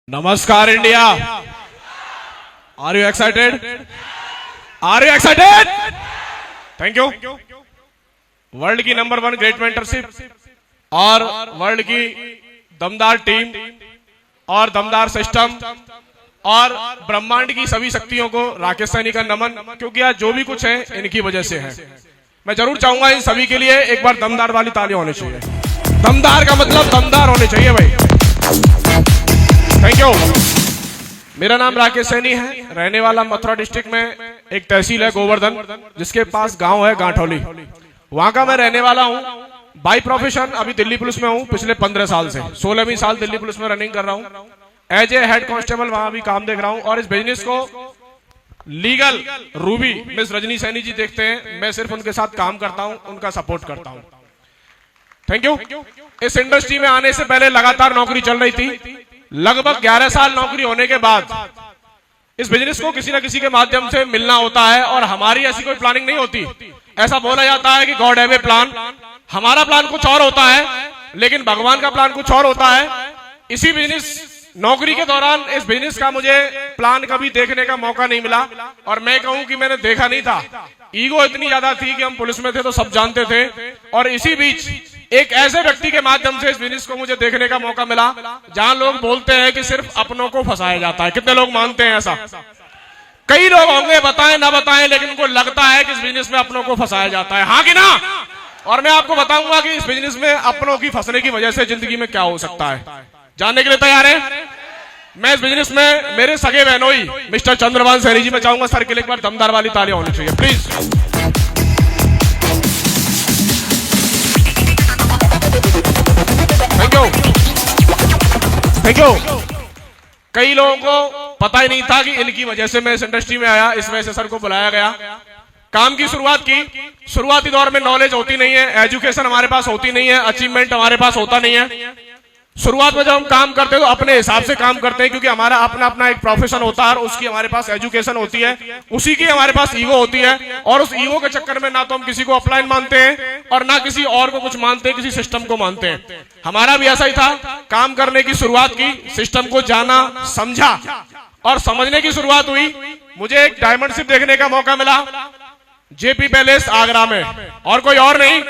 नमस्कार India. Are you excited? Are you excited? Thank you. World की number 1 great mentorship और world की दमदार टीम और दमदार सिस्टम और ब्रह्मांड की सभी शक्तियों को राकेश सैनी का नमन, क्योंकि आज जो भी कुछ है इनकी वजह से है। मैं जरूर चाहूंगा इन सभी के लिए एक बार दमदार वाली तालियां होनी चाहिए। दमदार का मतलब दमदार होने चाहिए भाई। Thank you. मेरा नाम राकेश सैनी है, रहने वाला मथुरा डिस्ट्रिक्ट में एक तहसील है गोवर्धन, जिसके पास गांव है गांठौली, वहां का मैं रहने वाला हूं। बाई प्रोफेशन अभी दिल्ली पुलिस में हूं पिछले 15 साल से। 16वीं साल दिल्ली पुलिस में रनिंग कर रहा हूं। एज ए हेड कांस्टेबल वहां भी काम देख रहा हूं और इस बिजनेस को लीगल रूबी मिस रजनी सैनी जी देखते हैं। मैं सिर्फ उनके साथ काम करता हूं, उनका सपोर्ट करता हूं। Thank you. इस इंडस्ट्री में आने से पहले लगातार नौकरी चल रही थी। लगभग 11 साल नौकरी होने के बाद इस बिजनेस को किसी न किसी के माध्यम से मिलना होता है और हमारी ऐसी कोई प्लानिंग नहीं होती। ऐसा बोला जाता है कि गॉड हैव ए प्लान। हमारा प्लान कुछ और होता है, लेकिन भगवान का प्लान कुछ और होता है। इसी बिजनेस नौकरी के दौरान इस बिजनेस का मुझे प्लान कभी देखने का मौका नहीं मिला, और मैं कहूं कि मैंने देखा नहीं था। ईगो इतनी ज्यादा थी कि हम पुलिस में थे तो सब जानते थे, और इसी बीच एक ऐसे व्यक्ति के माध्यम से इस बिजनेस को मुझे देखने का मौका मिला जहां लोग बोलते हैं कि सिर्फ अपनों को फंसाया जाता है। कितने लोग मानते हैं ऐसा? कई लोग होंगे, बताएं ना बताएं, लेकिन उनको लगता है कि इस बिजनेस में अपनों को फंसाया जाता है। हाँ कि ना? और मैं आपको बताऊंगा कि इस बिजनेस में अपनों की फंसने की वजह से जिंदगी में क्या हो सकता है। जानने के लिए तैयार है? मैं इस बिजनेस में मेरे सगे बहनोई मिस्टर चंद्रभान सैनी जी, मैं चाहूंगा सर के लिए एक बार दमदार वाली तालियां होनी चाहिए प्लीज। Thank you. कई लोगों को पता ही नहीं था कि इनकी वजह से मैं इस इंडस्ट्री में आया, इस वजह से सर को बुलाया गया। काम की शुरुआत की। शुरुआती दौर में नॉलेज होती नहीं है, एजुकेशन हमारे पास होती नहीं है, अचीवमेंट हमारे पास होता नहीं है। शुरुआत में जब हम काम करते हैं तो अपने हिसाब से काम करते हैं, क्योंकि हमारा अपना अपना एक प्रोफेशन होता है और उसकी हमारे पास एजुकेशन होती है, उसी की हमारे पास ईगो होती है। और उस ईगो के चक्कर में ना तो हम किसी को अपलाइन मानते हैं और ना किसी और को कुछ मानते हैं, किसी सिस्टम को मानते हैं। हमारा भी ऐसा ही था। काम करने की शुरुआत की, सिस्टम को जाना, समझा और समझने की शुरुआत हुई। मुझे एक डायमंड शिप देखने का मौका मिला जेपी पैलेस आगरा में, और कोई और नहीं,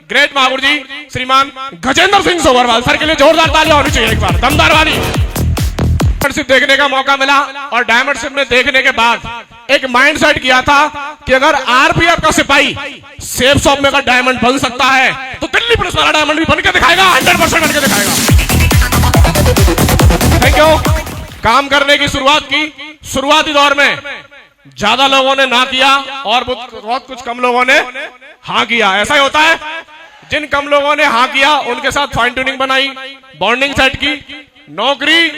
ग्रेट महागुरु जी श्रीमान गजेंद्र सिंह सोबरवाल सर के लिए जोरदार तालियां होनी चाहिए एक बार, दमदार वाली। डायमंड शिप देखने का मौका मिला और डायमंड शिप में देखने के बाद एक माइंड सेट किया था कि अगर आरपीएफ का सिपाही सेफ शॉप में अगर डायमंड बन सकता है तो दिल्ली पुलिस वाला डायमंड भी बन के दिखाएगा, 100% बन के दिखाएगा। Thank you. काम करने की शुरुआत की। शुरुआती दौर में ज्यादा लोगों ने ना किया और बहुत कुछ कम लोगों ने हाँ किया। ऐसा ही होता है। जिन कम लोगों ने हाँ किया उनके साथ फाइन ट्यूनिंग बनाई, बॉन्डिंग सेट की। नौकरी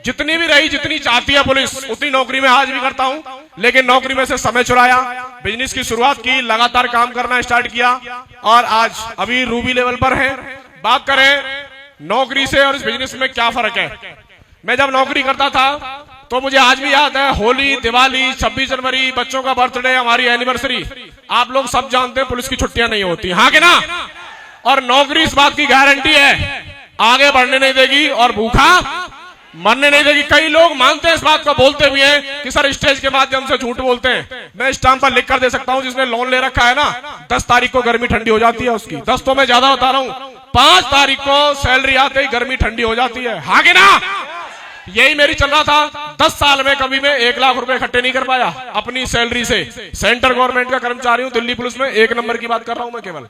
जितनी भी रही, जितनी चाहती है पुलिस, उतनी नौकरी में आज भी करता हूं, लेकिन नौकरी में से समय चुराया, बिजनेस की शुरुआत की, लगातार काम करना स्टार्ट किया और आज अभी रूबी लेवल पर है। बात करें नौकरी से और इस बिजनेस में क्या फर्क है। मैं जब नौकरी करता था तो मुझे आज भी याद है, होली, दिवाली, 26 जनवरी, बच्चों का बर्थडे, हमारी एनिवर्सरी, आप लोग सब जानते हैं पुलिस की छुट्टियां नहीं होती। हाँ कि ना? और नौकरी इस बात की गारंटी है, आगे बढ़ने नहीं देगी और भूखा मरने नहीं देगी। कई लोग मानते हैं इस बात को, बोलते भी हैं कि सर स्टेज के माध्यम से झूठ बोलते हैं। मैं स्टाम्प पर लिख कर दे सकता हूं, जिसने लोन ले रखा है ना, 10 तारीख को गर्मी ठंडी हो जाती है उसकी। 10 तो मैं ज्यादा बता रहा हूं, 5 तारीख को सैलरी आते ही गर्मी ठंडी हो जाती है। हाँ कि ना? यही मेरी चल रहा था। 10 साल में कभी मैं 1 लाख रुपए इकट्ठे नहीं कर पाया अपनी सैलरी से। सेंट्रल गवर्नमेंट का कर्मचारी हूं, दिल्ली पुलिस में 1 नंबर की बात कर रहा हूं मैं। केवल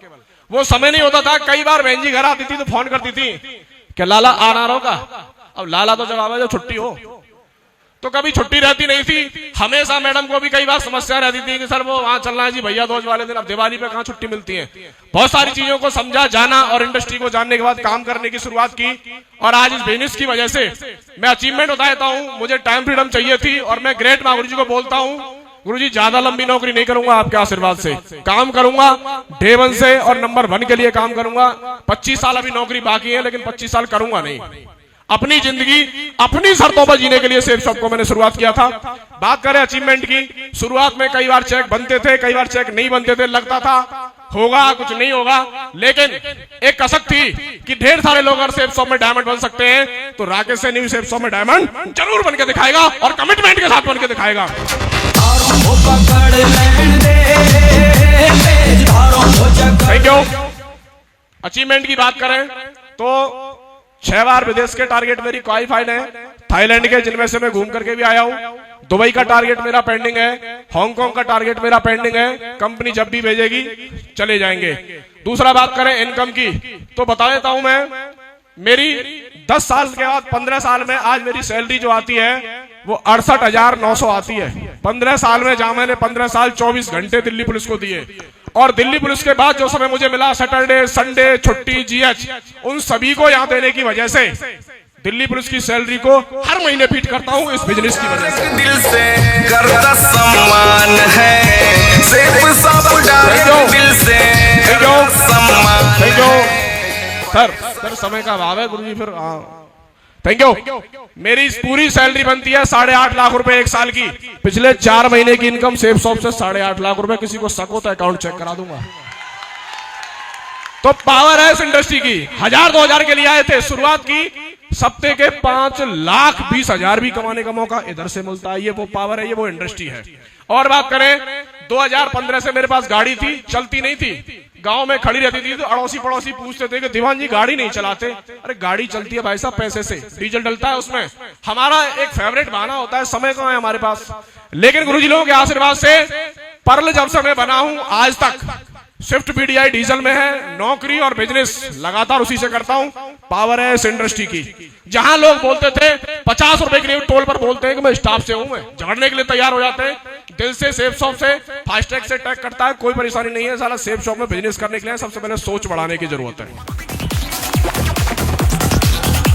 वो समय नहीं होता था। कई बार बहन जी घर आती थी तो फोन करती थी कि लाला आना होगा। अब लाला तो जवाब है जब छुट्टी हो, तो कभी छुट्टी रहती नहीं थी। हमेशा मैडम को भी कई बार समस्या रहती थी कि सर वो वहां चलना है जी भैया दोज वाले दिन, अब दिवाली पे कहां छुट्टी मिलती है। बहुत सारी चीजों को समझा, जाना और इंडस्ट्री को जानने के बाद काम करने की शुरुआत की। और आज इस बिजनेस की वजह से मैं अचीवमेंट बताता हूं। मुझे टाइम फ्रीडम चाहिए थी और मैं ग्रेट महागुरु जी को बोलता हूं, गुरु जी ज्यादा लंबी नौकरी नहीं करूंगा, आपके आशीर्वाद से काम करूंगा डे 1 से और नंबर 1 के लिए काम करूंगा। 25 साल अभी नौकरी बाकी है, लेकिन 25 साल करूंगा नहीं। अपनी जिंदगी अपनी शर्तों पर जीने के लिए सेफ शॉप को मैंने शुरुआत किया था। बात करें अचीवमेंट की, शुरुआत में कई बार चेक बनते थे, कई बार चेक नहीं बनते थे। लगता था होगा कुछ नहीं होगा, लेकिन एक कसक थी कि ढेर सारे लोग अगर सेफ शॉप में डायमंड बन सकते हैं तो राकेश सैनी भी सेफ शॉप में डायमंड जरूर बन के दिखाएगा और कमिटमेंट के साथ बन के दिखाएगा। Thank you. अचीवमेंट की बात करें तो 6 बार विदेश के टारगेट मेरी क्वालिफाइड है, थाईलैंड के जिनमें से मैं घूम करके भी आया हूं। दुबई का टारगेट मेरा पेंडिंग है, हांगकांग का टारगेट मेरा पेंडिंग है। कंपनी जब भी भेजेगी चले जाएंगे। दूसरा बात करें इनकम की तो बता देता हूं मैं, मेरी 10 साल के बाद 15 साल में आज मेरी सैलरी जो आती है वो 68,900 आती है। 15 साल में जहां मैंने 15 साल 24 घंटे दिल्ली पुलिस को दिए, और दिल्ली पुलिस के बाद जो समय मुझे मिला सैटरडे संडे छुट्टी जीएच, उन सभी को यहाँ देने की वजह से दिल्ली पुलिस की सैलरी को हर महीने फीड करता हूँ इस बिजनेस की वजह से। दिल से करता सम्मान है, सिर्फ सब दिल से सम्मान। थैंक यू सर समय का अभाव है गुरुजी, फिर थैंक यू। मेरी पूरी सैलरी बनती है 8.5 लाख रुपए एक साल की। पिछले 4 महीने की इनकम सेफ शॉप से 8.5 लाख रुपए। किसी को शक हो तो अकाउंट चेक करा दूंगा। तो पावर है इस इंडस्ट्री की। 1000-2000 के लिए आए थे, शुरुआत की, सप्ते के 5,20,000 भी कमाने का मौका इधर से मिलता है। ये वो पावर है, ये वो इंडस्ट्री है। और बात करें 2015 से मेरे पास गाड़ी थी, चलती नहीं थी, गांव में खड़ी रहती थी, तो अड़ोसी पड़ोसी पूछते थे कि दीवान जी गाड़ी नहीं चलाते। अरे गाड़ी चलती है भाई साहब पैसे से, डीजल डलता है उसमें। हमारा एक फेवरेट बहाना होता है, समय कहाँ है हमारे पास। लेकिन गुरुजी लोगों के आशीर्वाद से पर्ल जब से मैं बना हूं आज तक स्विफ्ट बीडीआई डीजल में है। नौकरी और बिजनेस लगातार उसी से करता हूं। पावर है इस इंडस्ट्री की। जहां लोग बोलते थे 50 रुपए के लिए टोल पर बोलते हैं कि मैं स्टाफ से हूं, मैं झगड़ने के लिए तैयार हो जाते हैं। दिल से सेफ शॉप से फास्टैग से टैग करता है, कोई परेशानी नहीं है। साला सेफ शॉप में बिजनेस करने के लिए सबसे पहले सोच बढ़ाने की जरूरत है।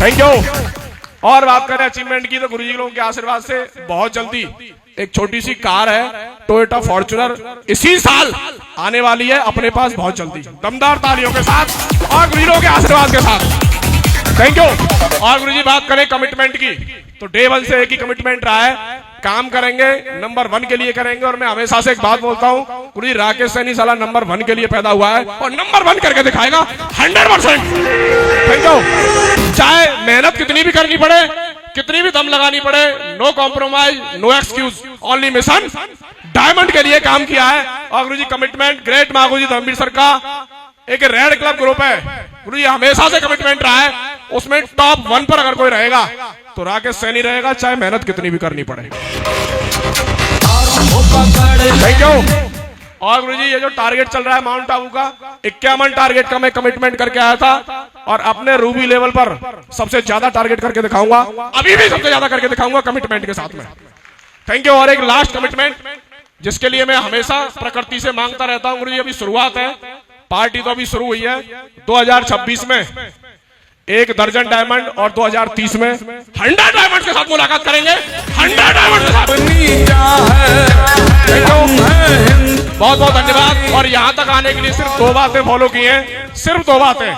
Thank you. और बात करें अचीवमेंट की तो गुरुजी लोगों के आशीर्वाद से बहुत जल्दी एक छोटी सी कार है टोयोटा फॉर्च्यूनर, इसी साल आने वाली है अपने पास बहुत जल्दी। दमदार तालियों के साथ और गुरुजी लोगों के आशीर्वाद के साथ। Thank you. और गुरुजी बात करें कमिटमेंट की तो डे 1 से एक ही कमिटमेंट रहा है, काम करेंगे, नंबर 1 के लिए करेंगे। और मैं हमेशा से एक बात बोलता हूं, गुरुजी राकेश सैनी साला नंबर 1 के लिए पैदा हुआ है और नंबर 1 करके दिखाएगा 100%। Thank you. चाहे मेहनत कितनी भी करनी पड़े, कितनी भी दम लगानी पड़े, no compromise, no excuse, only mission diamond के लिए काम किया है। और गुरुजी कमिटमेंट ग्रेट मागुजी धर्मवीर सर का एक रेड क्लब ग्रुप है, गुरुजी हमेशा से कमिटमेंट रहा है, उसमें टॉप 1 पर अगर कोई रहेगा तो राकेश सैनी रहेगा, चाहे मेहनत कितनी भी करनी पड़े। Thank you. और गुरुजी ये जो टारगेट चल रहा है माउंट आबू का, 51 टारगेट का मैं कमिटमेंट करके आया था और अपने रूबी लेवल पर सबसे ज्यादा टारगेट करके दिखाऊंगा, अभी भी सबसे ज्यादा करके दिखाऊंगा कमिटमेंट के साथ में। Thank you. और एक लास्ट कमिटमेंट जिसके लिए मैं हमेशा प्रकृति से मांगता रहता हूं गुरुजी, अभी शुरुआत है, पार्टी तो अभी शुरू हुई है। 2026 में 1 दर्जन डायमंड और 2030 में 100 डायमंड के साथ मुलाकात करेंगे। 100 डायमंड के साथ। बहुत बहुत धन्यवाद। और यहां तक आने के लिए सिर्फ 2 बातें फॉलो की हैं, सिर्फ 2 बातें।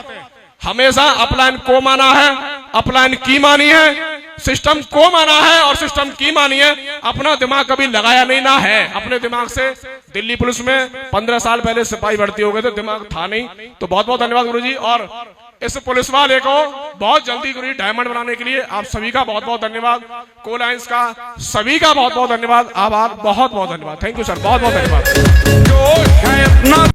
हमेशा अपलाइन को माना है, अपलाइन की मानी है, सिस्टम को माना है और सिस्टम की मानी है। अपना दिमाग कभी लगाया नहीं ना है। अपने दिमाग से दिल्ली पुलिस में 15 साल पहले सिपाही भर्ती हो गए थे, दिमाग था नहीं। तो बहुत बहुत धन्यवाद गुरुजी। और इस पुलिस वाले को बहुत जल्दी गुरुजी डायमंड बनाने के लिए आप सभी का बहुत बहुत धन्यवाद। को लाइंस का सभी का बहुत बहुत धन्यवाद, आभार, बहुत बहुत धन्यवाद। थैंक यू सर, बहुत बहुत धन्यवाद।